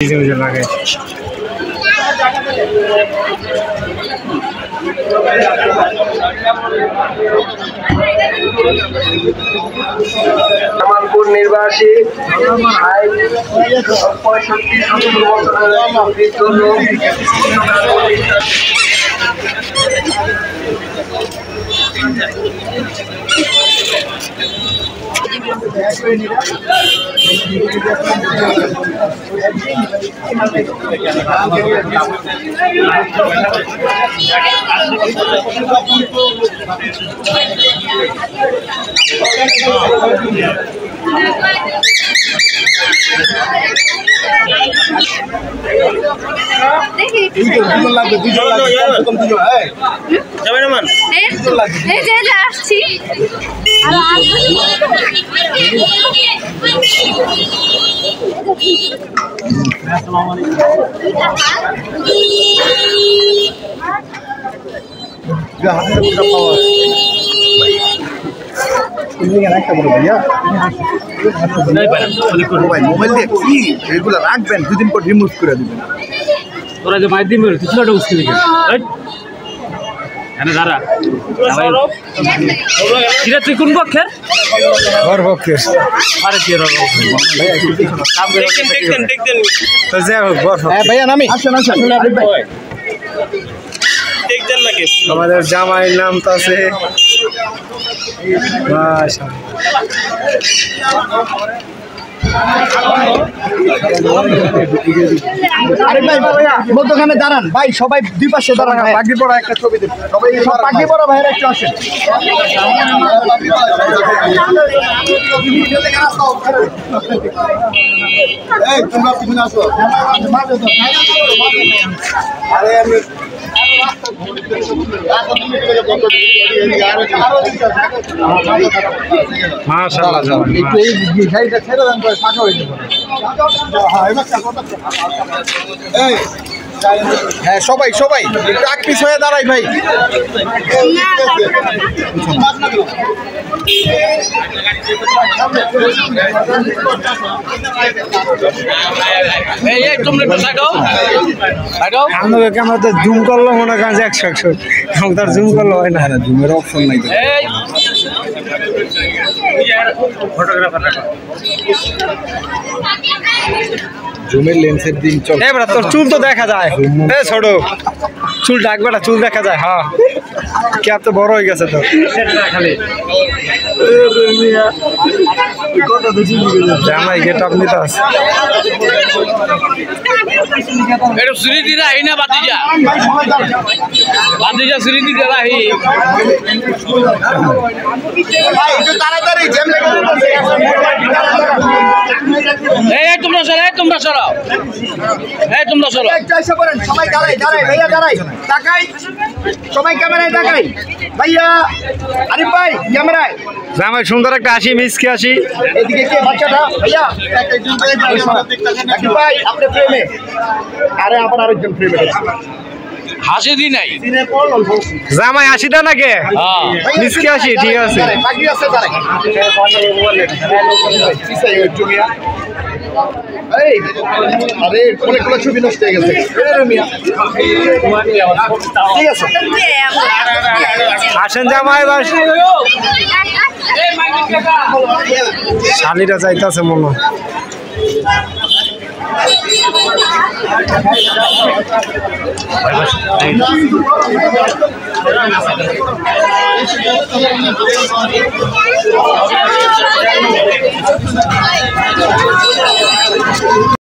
मुझे लगे জামালপুর নির্বাসী মোবাইল দিয়ে কি এগুলো রাখবেন, দুদিন পর রিমুভ করে দিবেন। তোরা যে মাইর দিন কিছুটা মুশকিল এখানে দাঁড়া সেটা তুই কোন পক্ষের ওর পক্ষের আরে কি ভাইয়া নামি আসেন আসেন আমাদের জামাইয়ের নাম তো আছে আরে ভাই মধ্যখানে দাঁড়ান ভাই, সবাই দুই পাশে দাঁড়ান, পাগড়ি পরা একটা ছবি দেন, সবাই পাগড়ি পরা ভাইয়েরা একটু আসেন। এই তোমরা পিছনে আসো। আরে আমি মাশাআল্লাহ একটু এই গাড়িটা ছেড়ে দেন, তো ফাঁকা হয়ে যাবে। হ্যাঁ সবাই সবাই একটু আগ পিছ হয়ে দাঁড়াই ভাই। আমরা তো জুম করলো মনে করেন 100 তার জুম করলো হয় না, জুমের অপশন নাই তো। জুমের লেন্সের দিন চল। এবার তোর চুল তো দেখা যায়, ছোট চুল ডাকবেটা চুল দেখা যায়। হ্যাঁ ক্যাপ তো বড় হয়ে গেছে তো খালি জামাই গেট আপনি তো আছে এটা সুরিটি রাহি না বাতিজা সুরিটি রাহি ভাই একটু তাড়াতাড়ি জ্যাম লেগে যাচ্ছে। এই তোমরা সরাও একটু এসে পড়েন, সবাই দাঁড়াই দাঁড়াই ভাইয়া দাঁড়াই তাকাই, সবাই ক্যামেরায় তাকাই। ভাইয়া আরিফ ভাই ক্যামেরায়। জামাই সুন্দর একটা হাসি মিসকে হাসি। এদিকে কে বাচ্চাটা ভাইয়া? আরিফ ভাই আপনি ফ্রেমে, আরে আবার আরেকজন ফ্রেমে। হাসি দি নাই জামাই হাসি দা নাকি মিসকে হাসি, ঠিক আছে বাকি আছে দাঁড়াই। এই আরে অনেকগুলো ছবি নষ্ট হয়ে গেছে। ঠিক আছে আসেন জামাই বাস শালিরা যাইতেছে মনে হয়।